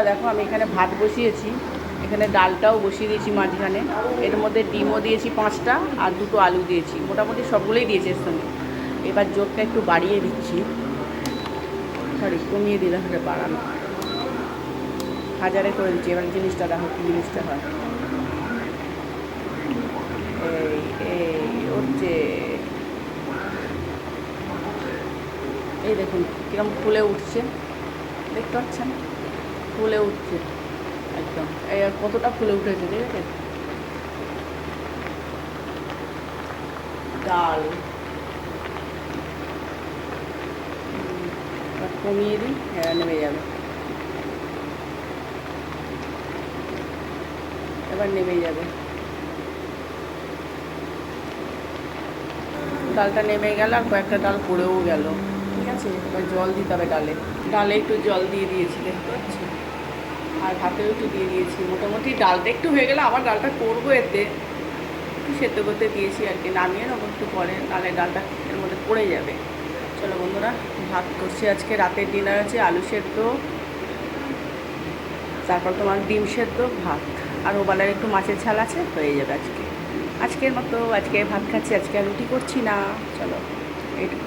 দেখো আমি এখানে ভাত বসিয়েছি, এখানে ডালটাও বসিয়ে দিয়েছি মাঝখানে, এর মধ্যে ডিমও দিয়েছি 5টা আর 2টো আলু দিয়েছি, মোটামুটি সবগুলোই দিয়েছি এর সঙ্গে। এবার জোরটা একটু বাড়িয়ে দিচ্ছি, সরি কমিয়ে দিলাম, সেটা বাড়ানো, হাজারে করে দিচ্ছি। এবার জিনিসটা দেখো কী জিনিসটা হয়, এই এই হচ্ছে, এই দেখুন কীরকম ফুলে উঠছে, দেখতে পাচ্ছেন ফুলে উঠছে একদম, এই কতটা ফুলে উঠেছে, ঠিক আছে। ডাল কমিয়ে দিই, হ্যাঁ নেমে যাবে, এবার নেমে যাবে, ডালটা নেমে গেল আর কয়েকটা ডাল পড়েও গেল, ঠিক আছে। এবার জল দিতে হবে ডালে, ডালে একটু জল দিয়ে দিয়েছি দেখতে পাচ্ছি, আর ভাতেও একটু দিয়ে দিয়েছি। মোটামুটি ডালটা একটু হয়ে গেলে আবার ডালটা করবো, এতে একটু সেদ্ধ করতে দিয়েছি আর কি, নামিয়ে নেবো একটু পরে, নাহলে ডালটা এর মধ্যে পড়ে যাবে। চলো বন্ধুরা, ভাত করছি, আজকে রাতের ডিনার আছে আলু সেদ্ধ, তারপর তোমার ডিম সেদ্ধ, ভাত, আর ওবেলার একটু মাছের ঝাল আছে, হয়ে যাবে আজকে। আজকের মতো আজকে ভাত খাচ্ছি, আজকে আর রুটি করছি না। চলো এইটুকু।